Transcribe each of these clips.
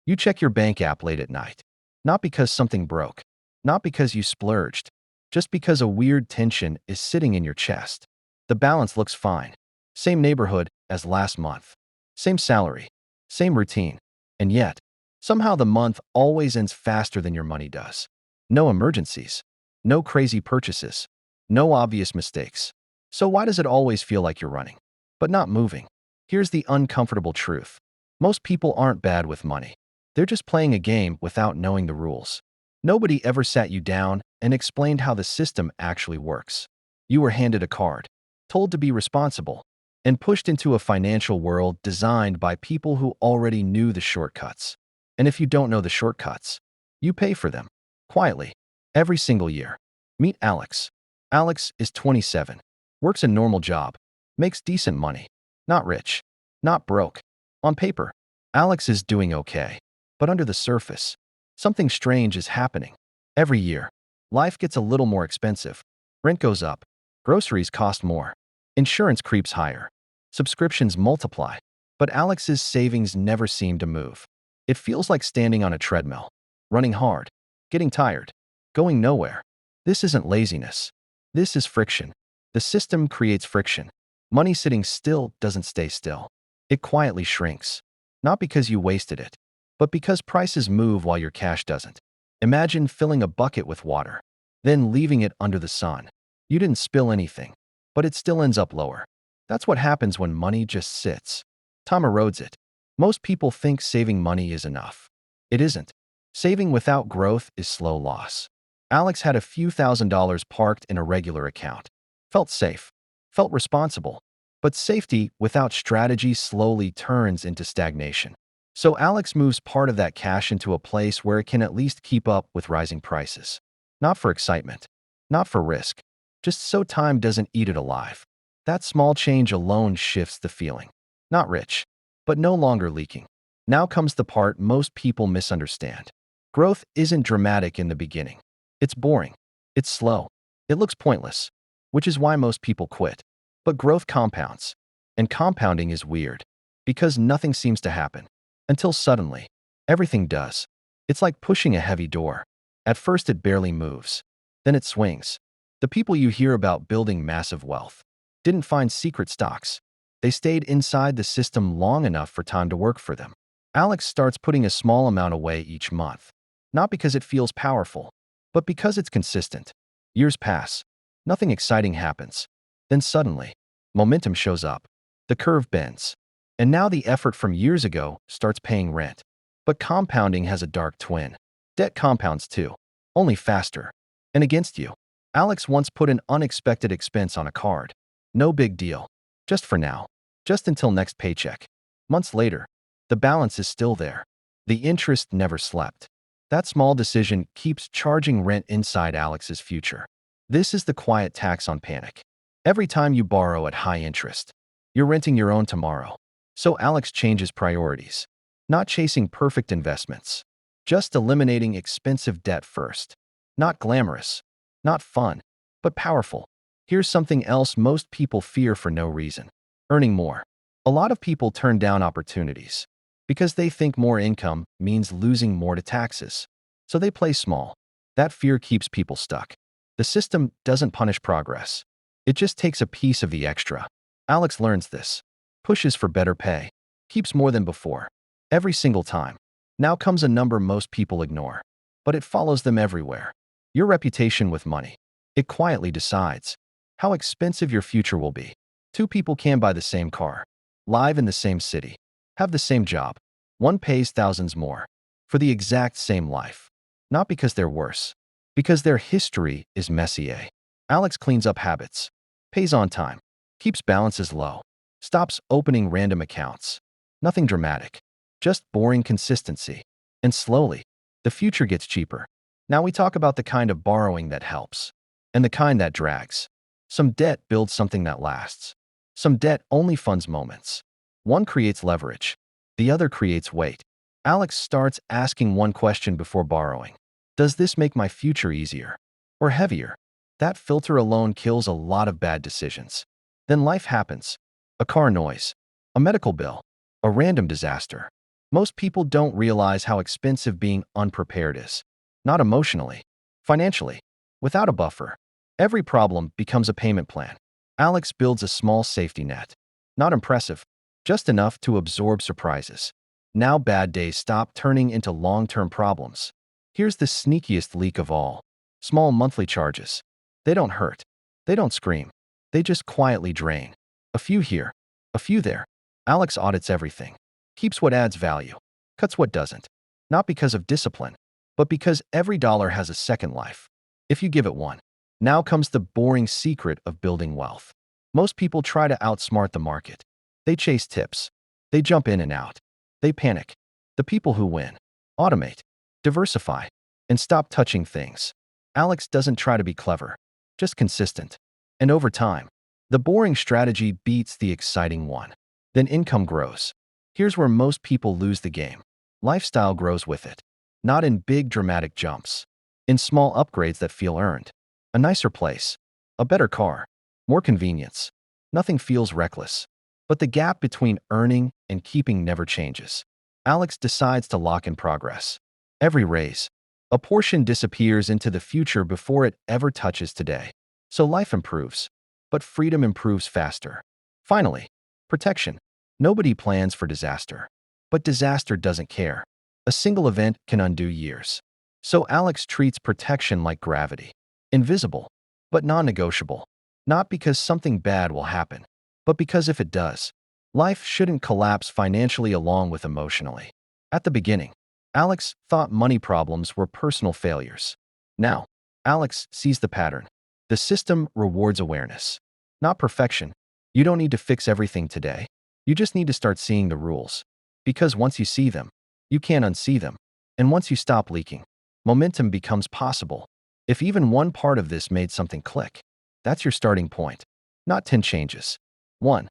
You check your bank app late at night. Not because something broke. Not because you splurged. Just because a weird tension is sitting in your chest. The balance looks fine. Same neighborhood as last month. Same salary. Same routine. And yet, somehow the month always ends faster than your money does. No emergencies. No crazy purchases. No obvious mistakes. So why does it always feel like you're running, but not moving? Here's the uncomfortable truth. Most people aren't bad with money. They're just playing a game without knowing the rules. Nobody ever sat you down and explained how the system actually works. You were handed a card, told to be responsible, and pushed into a financial world designed by people who already knew the shortcuts. And if you don't know the shortcuts, you pay for them, quietly, every single year. Meet Alex. Alex is 27, works a normal job, makes decent money. Not rich, not broke. On paper, Alex is doing okay. But under the surface, something strange is happening. Every year, life gets a little more expensive. Rent goes up. Groceries cost more. Insurance creeps higher. Subscriptions multiply. But Alex's savings never seem to move. It feels like standing on a treadmill, running hard, getting tired, going nowhere. This isn't laziness. This is friction. The system creates friction. Money sitting still doesn't stay still. It quietly shrinks. Not because you wasted it, but because prices move while your cash doesn't. Imagine filling a bucket with water, then leaving it under the sun. You didn't spill anything, but it still ends up lower. That's what happens when money just sits. Time erodes it. Most people think saving money is enough. It isn't. Saving without growth is slow loss. Alex had a few $1,000s parked in a regular account. Felt safe. Felt responsible. But safety without strategy slowly turns into stagnation. So Alex moves part of that cash into a place where it can at least keep up with rising prices. Not for excitement. Not for risk. Just so time doesn't eat it alive. That small change alone shifts the feeling. Not rich, but no longer leaking. Now comes the part most people misunderstand. Growth isn't dramatic in the beginning. It's boring. It's slow. It looks pointless, which is why most people quit. But growth compounds. And compounding is weird, because nothing seems to happen. Until suddenly, everything does. It's like pushing a heavy door. At first it barely moves. Then it swings. The people you hear about building massive wealth didn't find secret stocks. They stayed inside the system long enough for time to work for them. Alex starts putting a small amount away each month. Not because it feels powerful, but because it's consistent. Years pass. Nothing exciting happens. Then suddenly, momentum shows up. The curve bends. And now the effort from years ago starts paying rent. But compounding has a dark twin. Debt compounds too, only faster. And against you. Alex once put an unexpected expense on a card. No big deal. Just for now. Just until next paycheck. Months later, the balance is still there. The interest never slept. That small decision keeps charging rent inside Alex's future. This is the quiet tax on panic. Every time you borrow at high interest, you're renting your own tomorrow. So Alex changes priorities. Not chasing perfect investments. Just eliminating expensive debt first. Not glamorous. Not fun. But powerful. Here's something else most people fear for no reason. Earning more. A lot of people turn down opportunities because they think more income means losing more to taxes. So they play small. That fear keeps people stuck. The system doesn't punish progress. It just takes a piece of the extra. Alex learns this. Pushes for better pay. Keeps more than before. Every single time. Now comes a number most people ignore. But it follows them everywhere. Your reputation with money. It quietly decides how expensive your future will be. Two people can buy the same car, live in the same city, have the same job. One pays thousands more for the exact same life. Not because they're worse, because their history is messier. Alex cleans up habits, pays on time, keeps balances low, stops opening random accounts. Nothing dramatic, just boring consistency. And slowly, the future gets cheaper. Now we talk about the kind of borrowing that helps, and the kind that drags. Some debt builds something that lasts. Some debt only funds moments. One creates leverage. The other creates weight. Alex starts asking one question before borrowing. Does this make my future easier or heavier? That filter alone kills a lot of bad decisions. Then life happens. A car noise, a medical bill, a random disaster. Most people don't realize how expensive being unprepared is. Not emotionally, financially, without a buffer. Every problem becomes a payment plan. Alex builds a small safety net. Not impressive, just enough to absorb surprises. Now bad days stop turning into long-term problems. Here's the sneakiest leak of all. Small monthly charges. They don't hurt. They don't scream. They just quietly drain. A few here, a few there. Alex audits everything. Keeps what adds value. Cuts what doesn't. Not because of discipline, but because every dollar has a second life. If you give it one. Now comes the boring secret of building wealth. Most people try to outsmart the market. They chase tips. They jump in and out. They panic. The people who win automate, diversify, and stop touching things. Alex doesn't try to be clever, just consistent. And over time, the boring strategy beats the exciting one. Then income grows. Here's where most people lose the game. Lifestyle grows with it. Not in big dramatic jumps. In small upgrades that feel earned. A nicer place. A better car. More convenience. Nothing feels reckless. But the gap between earning and keeping never changes. Alex decides to lock in progress. Every raise, a portion disappears into the future before it ever touches today. So life improves, but freedom improves faster. Finally, protection. Nobody plans for disaster, but disaster doesn't care. A single event can undo years. So Alex treats protection like gravity. Invisible, but non-negotiable. Not because something bad will happen, but because if it does, life shouldn't collapse financially along with emotionally. At the beginning, Alex thought money problems were personal failures. Now, Alex sees the pattern. The system rewards awareness, not perfection. You don't need to fix everything today. You just need to start seeing the rules. Because once you see them, you can't unsee them. And once you stop leaking, momentum becomes possible. If even one part of this made something click, that's your starting point. Not 10 changes. One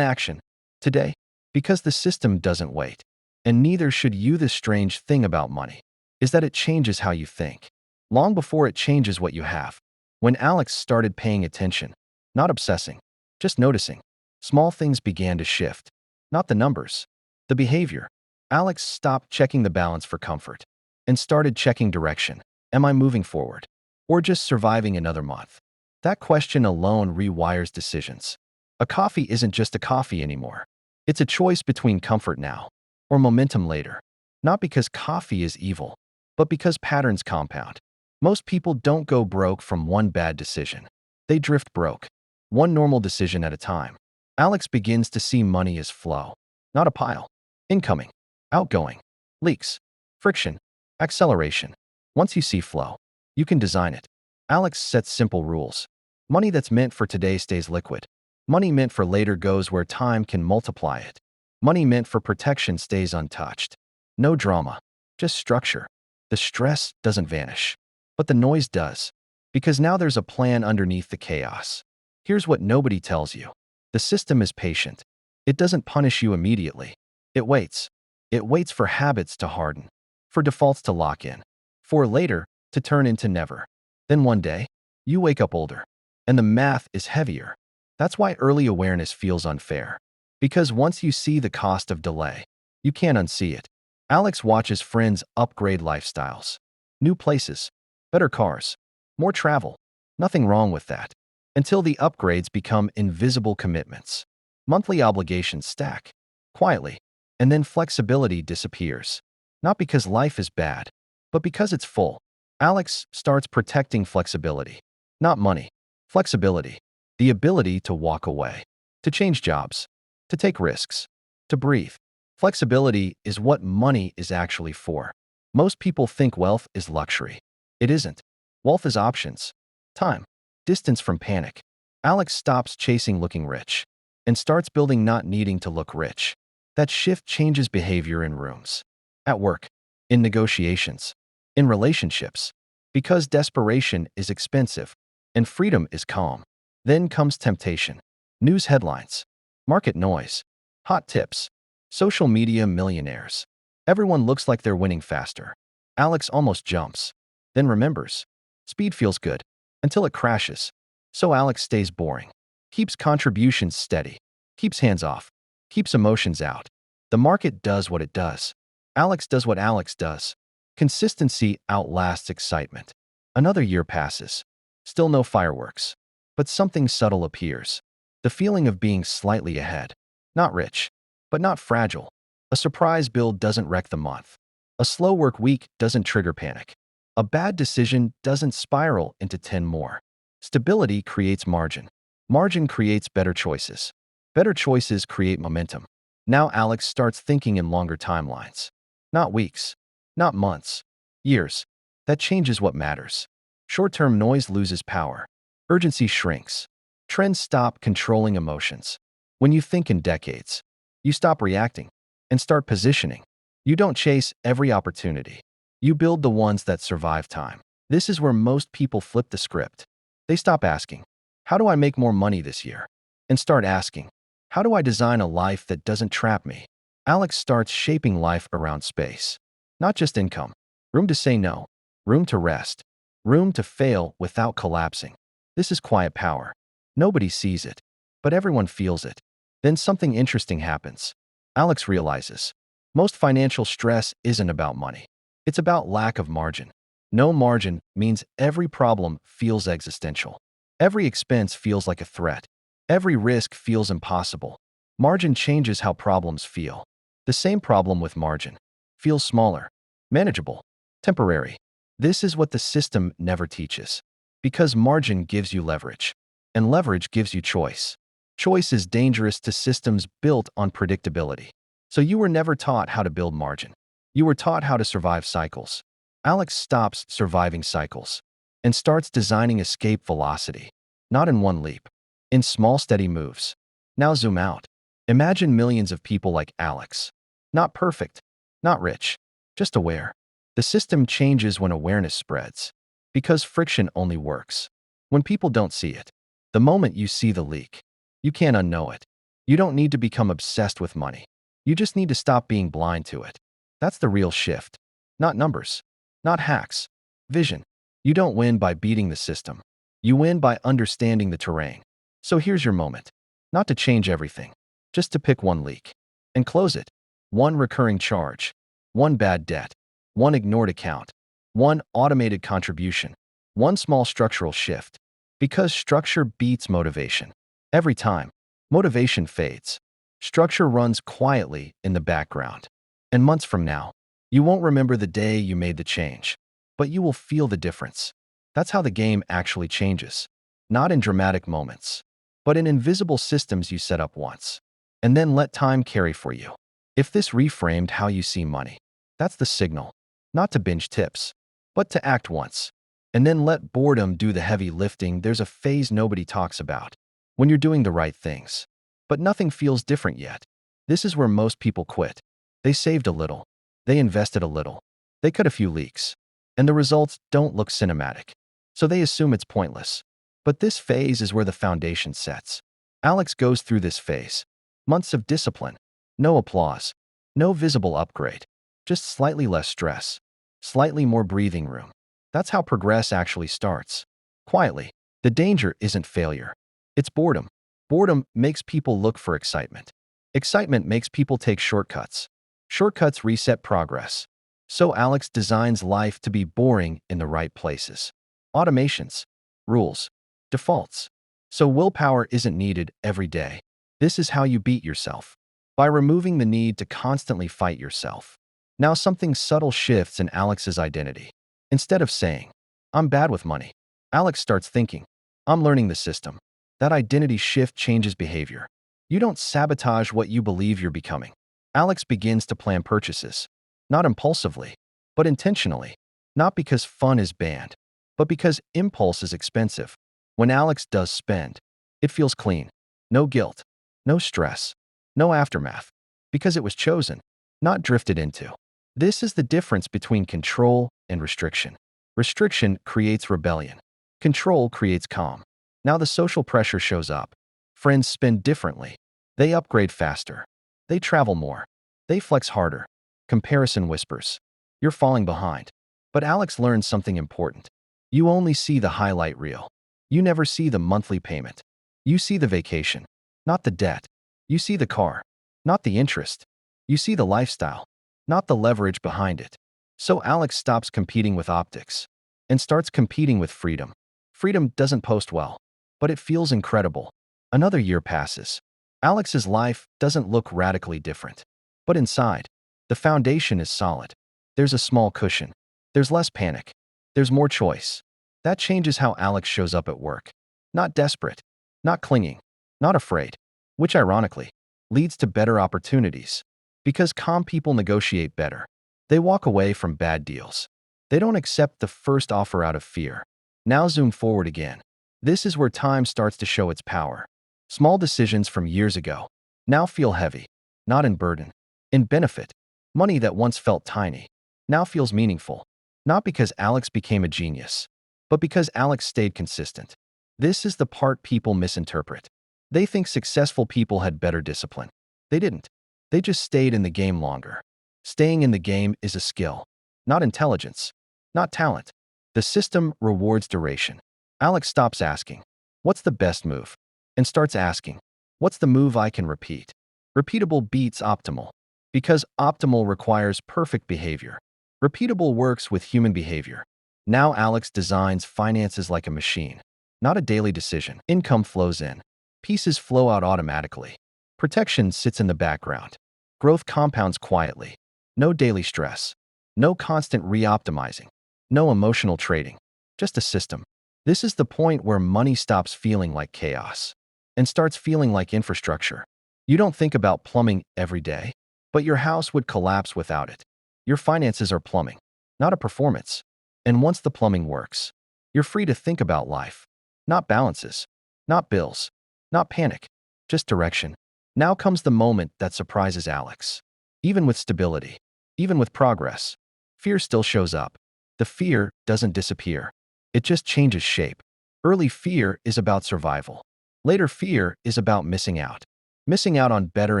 action. Today. Because the system doesn't wait. And neither should you. The strange thing about money is that it changes how you think, long before it changes what you have. When Alex started paying attention, not obsessing, just noticing, small things began to shift. Not the numbers, the behavior. Alex stopped checking the balance for comfort and started checking direction. Am I moving forward? Or just surviving another month? That question alone rewires decisions. A coffee isn't just a coffee anymore. It's a choice between comfort now or momentum later. Not because coffee is evil, but because patterns compound. Most people don't go broke from one bad decision. They drift broke, one normal decision at a time. Alex begins to see money as flow, not a pile. Incoming, outgoing, leaks, friction, acceleration. Once you see flow, you can design it. Alex sets simple rules. Money that's meant for today stays liquid. Money meant for later goes where time can multiply it. Money meant for protection stays untouched. No drama, just structure. The stress doesn't vanish, but the noise does, because now there's a plan underneath the chaos. Here's what nobody tells you. The system is patient. It doesn't punish you immediately. It waits. It waits for habits to harden, for defaults to lock in, for later to turn into never. Then one day, you wake up older, and the math is heavier. That's why early awareness feels unfair. Because once you see the cost of delay, you can't unsee it. Alex watches friends upgrade lifestyles. New places, better cars, more travel. Nothing wrong with that. Until the upgrades become invisible commitments. Monthly obligations stack, quietly, and then flexibility disappears. Not because life is bad, but because it's full. Alex starts protecting flexibility. Not money. Flexibility. The ability to walk away, to change jobs, to take risks, to breathe. Flexibility is what money is actually for. Most people think wealth is luxury. It isn't. Wealth is options, time, distance from panic. Alex stops chasing looking rich and starts building not needing to look rich. That shift changes behavior in rooms, at work, in negotiations, in relationships. Because desperation is expensive and freedom is calm. Then comes temptation. News headlines, market noise, hot tips, social media millionaires. Everyone looks like they're winning faster. Alex almost jumps, then remembers. Speed feels good, until it crashes. So Alex stays boring, keeps contributions steady, keeps hands off, keeps emotions out. The market does what it does. Alex does what Alex does. Consistency outlasts excitement. Another year passes. Still no fireworks. But something subtle appears. The feeling of being slightly ahead. Not rich, but not fragile. A surprise bill doesn't wreck the month. A slow work week doesn't trigger panic. A bad decision doesn't spiral into 10 more. Stability creates margin. Margin creates better choices. Better choices create momentum. Now Alex starts thinking in longer timelines. Not weeks, not months, years. That changes what matters. Short-term noise loses power. Urgency shrinks. Trends stop controlling emotions. When you think in decades, you stop reacting and start positioning. You don't chase every opportunity. You build the ones that survive time. This is where most people flip the script. They stop asking, how do I make more money this year? And start asking, how do I design a life that doesn't trap me? Alex starts shaping life around space. Not just income. Room to say no. Room to rest. Room to fail without collapsing. This is quiet power. Nobody sees it, but everyone feels it. Then something interesting happens. Alex realizes, most financial stress isn't about money. It's about lack of margin. No margin means every problem feels existential. Every expense feels like a threat. Every risk feels impossible. Margin changes how problems feel. The same problem with margin feels smaller, manageable, temporary. This is what the system never teaches. Because margin gives you leverage, and leverage gives you choice. Choice is dangerous to systems built on predictability. So you were never taught how to build margin. You were taught how to survive cycles. Alex stops surviving cycles and starts designing escape velocity, not in one leap, in small steady moves. Now zoom out. Imagine millions of people like Alex. Not perfect, not rich, just aware. The system changes when awareness spreads, because friction only works when people don't see it. The moment you see the leak, you can't unknow it. You don't need to become obsessed with money. You just need to stop being blind to it. That's the real shift. Not numbers, not hacks, vision. You don't win by beating the system. You win by understanding the terrain. So here's your moment. Not to change everything, just to pick one leak and close it. One recurring charge, one bad debt, one ignored account, one automated contribution, one small structural shift. Because structure beats motivation. Every time, motivation fades. Structure runs quietly in the background. And months from now, you won't remember the day you made the change, but you will feel the difference. That's how the game actually changes. Not in dramatic moments, but in invisible systems you set up once, and then let time carry for you. If this reframed how you see money, that's the signal. Not to binge tips, but to act once. And then let boredom do the heavy lifting. There's a phase nobody talks about. When you're doing the right things, but nothing feels different yet. This is where most people quit. They saved a little. They invested a little. They cut a few leaks. And the results don't look cinematic. So they assume it's pointless. But this phase is where the foundation sets. Alex goes through this phase. Months of discipline. No applause. No visible upgrade. Just slightly less stress. Slightly more breathing room. That's how progress actually starts. Quietly. The danger isn't failure. It's boredom. Boredom makes people look for excitement. Excitement makes people take shortcuts. Shortcuts reset progress. So Alex designs life to be boring in the right places. Automations, rules, defaults. So willpower isn't needed every day. This is how you beat yourself. By removing the need to constantly fight yourself. Now something subtle shifts in Alex's identity. Instead of saying, I'm bad with money, Alex starts thinking, I'm learning the system. That identity shift changes behavior. You don't sabotage what you believe you're becoming. Alex begins to plan purchases, not impulsively, but intentionally. Not because fun is banned, but because impulse is expensive. When Alex does spend, it feels clean. No guilt, no stress, no aftermath. Because it was chosen, not drifted into. This is the difference between control and restriction. Restriction creates rebellion. Control creates calm. Now the social pressure shows up. Friends spend differently. They upgrade faster. They travel more. They flex harder. Comparison whispers, you're falling behind. But Alex learned something important. You only see the highlight reel. You never see the monthly payment. You see the vacation, not the debt. You see the car, not the interest. You see the lifestyle, not the leverage behind it. So Alex stops competing with optics and starts competing with freedom. Freedom doesn't post well, but it feels incredible. Another year passes. Alex's life doesn't look radically different. But inside, the foundation is solid. There's a small cushion. There's less panic. There's more choice. That changes how Alex shows up at work. Not desperate, not clinging, not afraid, which ironically leads to better opportunities. Because calm people negotiate better. They walk away from bad deals. They don't accept the first offer out of fear. Now zoom forward again. This is where time starts to show its power. Small decisions from years ago now feel heavy, not in burden, in benefit. Money that once felt tiny now feels meaningful, not because Alex became a genius, but because Alex stayed consistent. This is the part people misinterpret. They think successful people had better discipline. They didn't. They just stayed in the game longer. Staying in the game is a skill, not intelligence, not talent. The system rewards duration. Alex stops asking, "What's the best move?" and starts asking, "What's the move I can repeat?" Repeatable beats optimal, because optimal requires perfect behavior. Repeatable works with human behavior. Now Alex designs finances like a machine, not a daily decision. Income flows in. Pieces flow out automatically. Protection sits in the background. Growth compounds quietly. No daily stress. No constant re-optimizing. No emotional trading. Just a system. This is the point where money stops feeling like chaos and starts feeling like infrastructure. You don't think about plumbing every day, but your house would collapse without it. Your finances are plumbing, not a performance. And once the plumbing works, you're free to think about life. Not balances, not bills, not panic, just direction. Now comes the moment that surprises Alex. Even with stability, even with progress, fear still shows up. The fear doesn't disappear. It just changes shape. Early fear is about survival. Later fear is about missing out. Missing out on better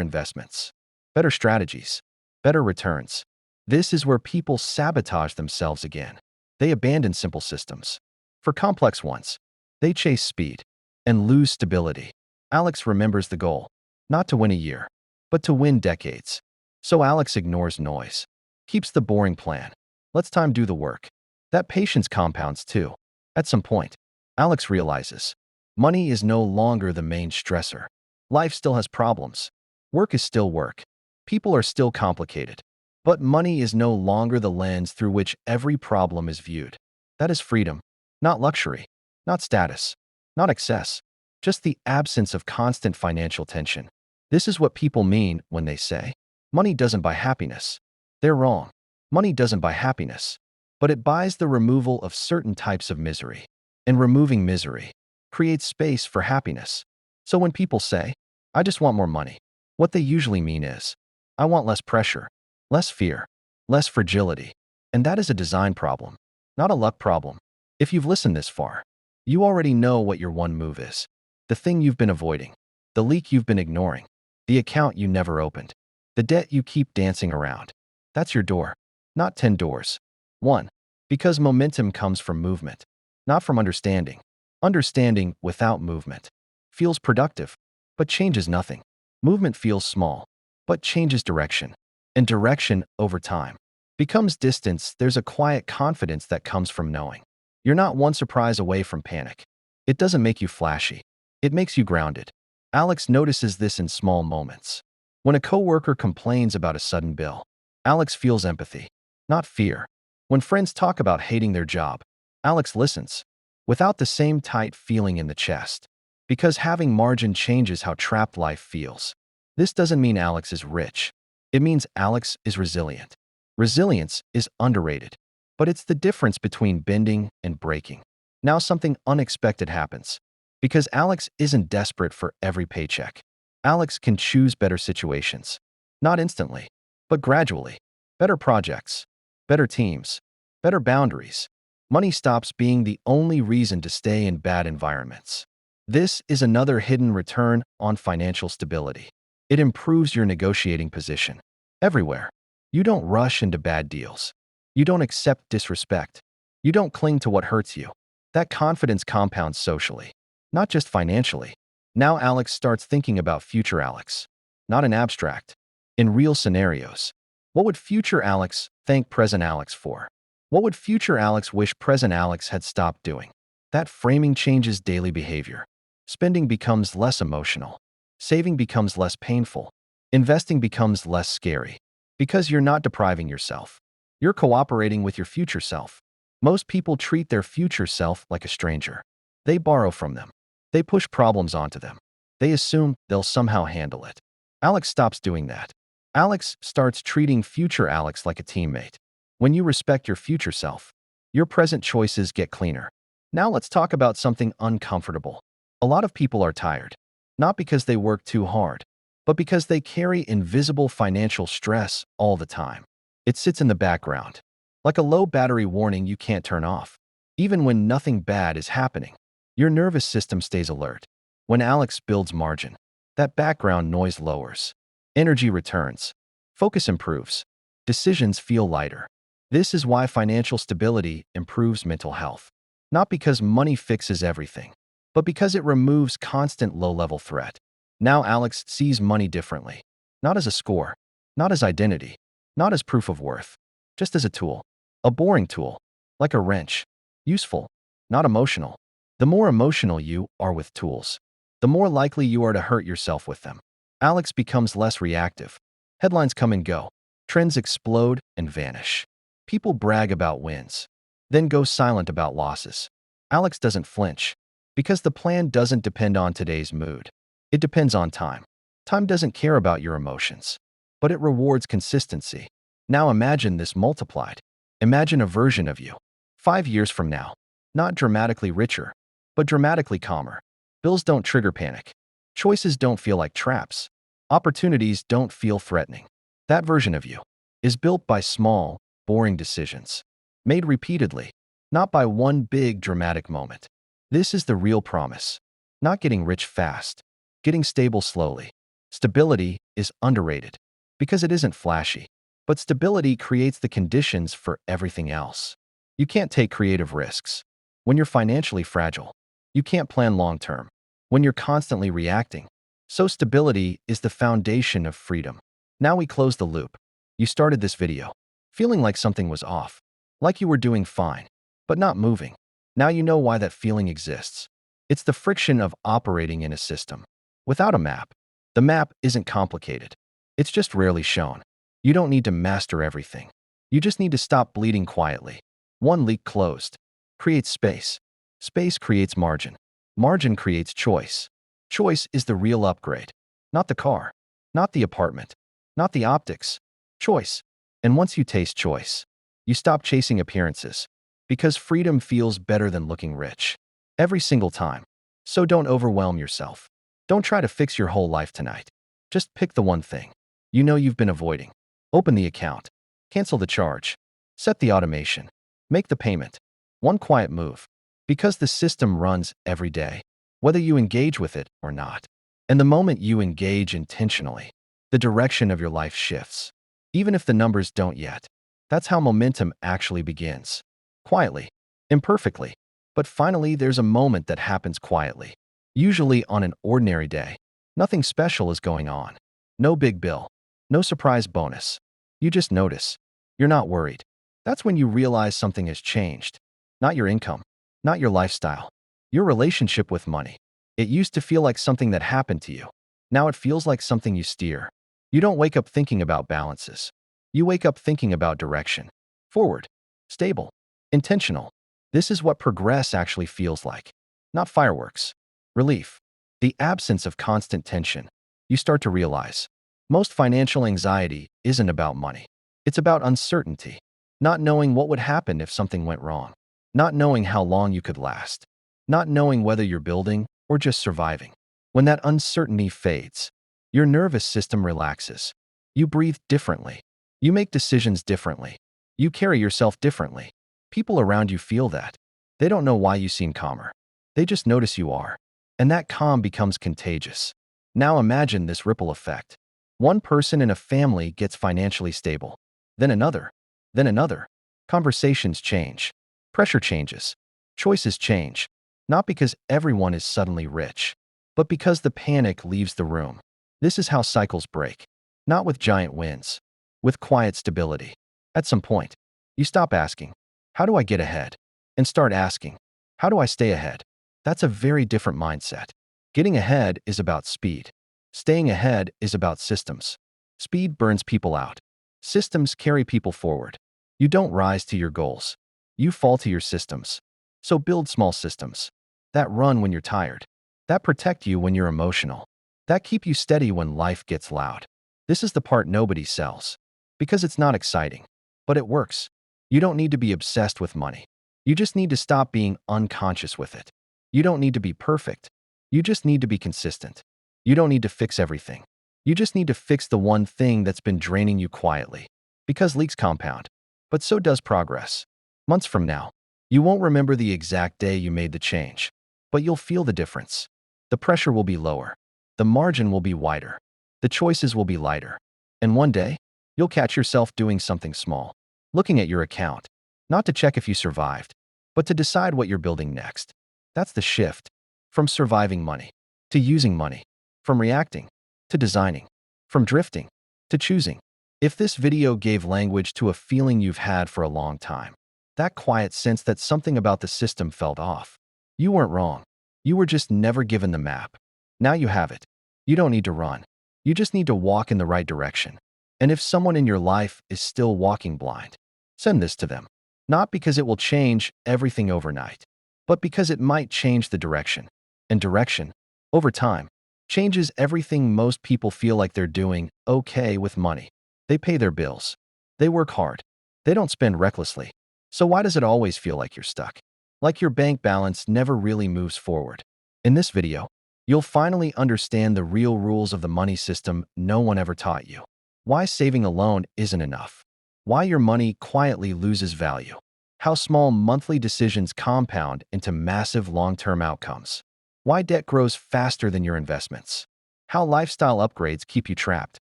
investments, better strategies, better returns. This is where people sabotage themselves again. They abandon simple systems for complex ones. They chase speed and lose stability. Alex remembers the goal, not to win a year, but to win decades. So Alex ignores noise, keeps the boring plan, lets time do the work. That patience compounds too. At some point, Alex realizes money is no longer the main stressor. Life still has problems. Work is still work. People are still complicated. But money is no longer the lens through which every problem is viewed. That is freedom, not luxury, not status, not excess, just the absence of constant financial tension. This is what people mean when they say, money doesn't buy happiness. They're wrong. Money doesn't buy happiness, but it buys the removal of certain types of misery. And removing misery creates space for happiness. So when people say, "I just want more money," what they usually mean is, "I want less pressure, less fear, less fragility." And that is a design problem, not a luck problem. If you've listened this far, you already know what your one move is. The thing you've been avoiding, the leak you've been ignoring, the account you never opened, the debt you keep dancing around. That's your door, not 10 doors. One, because momentum comes from movement, not from understanding. Understanding without movement feels productive, but changes nothing. Movement feels small, but changes direction. And direction, over time, becomes distance. There's a quiet confidence that comes from knowing you're not one surprise away from panic. It doesn't make you flashy. It makes you grounded. Alex notices this in small moments. When a coworker complains about a sudden bill, Alex feels empathy, not fear. When friends talk about hating their job, Alex listens, without the same tight feeling in the chest. Because having margin changes how trapped life feels. This doesn't mean Alex is rich. It means Alex is resilient. Resilience is underrated, but it's the difference between bending and breaking. Now something unexpected happens. Because Alex isn't desperate for every paycheck. Alex can choose better situations. Not instantly, but gradually. Better projects, better teams, better boundaries. Money stops being the only reason to stay in bad environments. This is another hidden return on financial stability. It improves your negotiating position. Everywhere. You don't rush into bad deals. You don't accept disrespect. You don't cling to what hurts you. That confidence compounds socially, not just financially. Now Alex starts thinking about future Alex. Not in abstract, In real scenarios, what would future Alex thank present Alex for? What would future Alex wish present Alex had stopped doing? That framing changes daily behavior. Spending becomes less emotional. Saving becomes less painful. Investing becomes less scary. Because you're not depriving yourself. You're cooperating with your future self. Most people treat their future self like a stranger. They borrow from them. They push problems onto them. They assume they'll somehow handle it. Alex stops doing that. Alex starts treating future Alex like a teammate. When you respect your future self, your present choices get cleaner. Now let's talk about something uncomfortable. A lot of people are tired, not because they work too hard, but because they carry invisible financial stress all the time. It sits in the background, like a low battery warning you can't turn off. Even when nothing bad is happening, your nervous system stays alert. When Alex builds margin, that background noise lowers. Energy returns. Focus improves. Decisions feel lighter. This is why financial stability improves mental health. Not because money fixes everything, but because it removes constant low-level threat. Now Alex sees money differently. Not as a score, not as identity, not as proof of worth, just as a tool. A boring tool, like a wrench. Useful, not emotional. The more emotional you are with tools, the more likely you are to hurt yourself with them. Alex becomes less reactive. Headlines come and go. Trends explode and vanish. People brag about wins, then go silent about losses. Alex doesn't flinch, because the plan doesn't depend on today's mood. It depends on time. Time doesn't care about your emotions, but it rewards consistency. Now imagine this multiplied. Imagine a version of you, 5 years from now. Not dramatically richer, but dramatically calmer. Bills don't trigger panic. Choices don't feel like traps. Opportunities don't feel threatening. That version of you is built by small, boring decisions, made repeatedly, not by one big dramatic moment. This is the real promise. Not getting rich fast, getting stable slowly. Stability is underrated because it isn't flashy, but stability creates the conditions for everything else. You can't take creative risks when you're financially fragile. You can't plan long-term when you're constantly reacting. So stability is the foundation of freedom. Now we close the loop. You started this video feeling like something was off, like you were doing fine, but not moving. Now you know why that feeling exists. It's the friction of operating in a system without a map. The map isn't complicated. It's just rarely shown. You don't need to master everything. You just need to stop bleeding quietly. One leak closed creates space. Space creates margin. Margin creates choice. Choice is the real upgrade. Not the car, not the apartment, not the optics. Choice. And once you taste choice, you stop chasing appearances, because freedom feels better than looking rich. Every single time. So don't overwhelm yourself. Don't try to fix your whole life tonight. Just pick the one thing you know you've been avoiding. Open the account. Cancel the charge. Set the automation. Make the payment. One quiet move. Because the system runs every day, whether you engage with it or not. And the moment you engage intentionally, the direction of your life shifts. Even if the numbers don't yet. That's how momentum actually begins. Quietly. Imperfectly. But finally, there's a moment that happens quietly. Usually on an ordinary day. Nothing special is going on. No big bill. No surprise bonus. You just notice. You're not worried. That's when you realize something has changed. Not your income. Not your lifestyle. Your relationship with money. It used to feel like something that happened to you. Now it feels like something you steer. You don't wake up thinking about balances. You wake up thinking about direction. Forward. Stable. Intentional. This is what progress actually feels like. Not fireworks. Relief. The absence of constant tension. You start to realize. Most financial anxiety isn't about money. It's about uncertainty. Not knowing what would happen if something went wrong. Not knowing how long you could last. Not knowing whether you're building or just surviving. When that uncertainty fades, your nervous system relaxes. You breathe differently. You make decisions differently. You carry yourself differently. People around you feel that. They don't know why you seem calmer. They just notice you are. And that calm becomes contagious. Now imagine this ripple effect. One person in a family gets financially stable. Then another. Then another. Conversations change. Pressure changes. Choices change. Not because everyone is suddenly rich, but because the panic leaves the room. This is how cycles break. Not with giant wins, with quiet stability. At some point, you stop asking, how do I get ahead? And start asking, how do I stay ahead? That's a very different mindset. Getting ahead is about speed. Staying ahead is about systems. Speed burns people out. Systems carry people forward. You don't rise to your goals. You fall to your systems. So build small systems that run when you're tired, that protect you when you're emotional, that keep you steady when life gets loud. This is the part nobody sells because it's not exciting, but it works. You don't need to be obsessed with money. You just need to stop being unconscious with it. You don't need to be perfect. You just need to be consistent. You don't need to fix everything. You just need to fix the one thing that's been draining you quietly. Because leaks compound, but so does progress. Months from now, you won't remember the exact day you made the change, but you'll feel the difference. The pressure will be lower. The margin will be wider. The choices will be lighter. And one day, you'll catch yourself doing something small, looking at your account, not to check if you survived, but to decide what you're building next. That's the shift from surviving money to using money, from reacting to designing, from drifting to choosing. If this video gave language to a feeling you've had for a long time, that quiet sense that something about the system felt off, you weren't wrong. You were just never given the map. Now you have it. You don't need to run. You just need to walk in the right direction. And if someone in your life is still walking blind, send this to them. Not because it will change everything overnight, but because it might change the direction. And direction, over time, changes everything. Most people feel like they're doing okay with money. They pay their bills. They work hard. They don't spend recklessly. So why does it always feel like you're stuck? Like your bank balance never really moves forward. In this video, you'll finally understand the real rules of the money system no one ever taught you. Why saving alone isn't enough. Why your money quietly loses value. How small monthly decisions compound into massive long-term outcomes. Why debt grows faster than your investments. How lifestyle upgrades keep you trapped.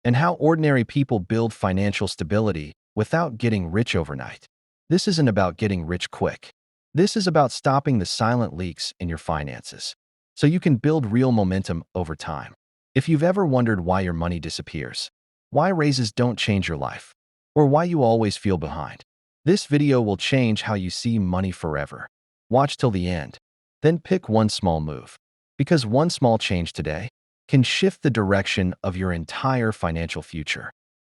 And how ordinary people build financial stability without getting rich overnight. This isn't about getting rich quick. This is about stopping the silent leaks in your finances, so you can build real momentum over time. If you've ever wondered why your money disappears, why raises don't change your life, or why you always feel behind, this video will change how you see money forever. Watch till the end, then pick one small move. Because one small change today can shift the direction of your entire financial future.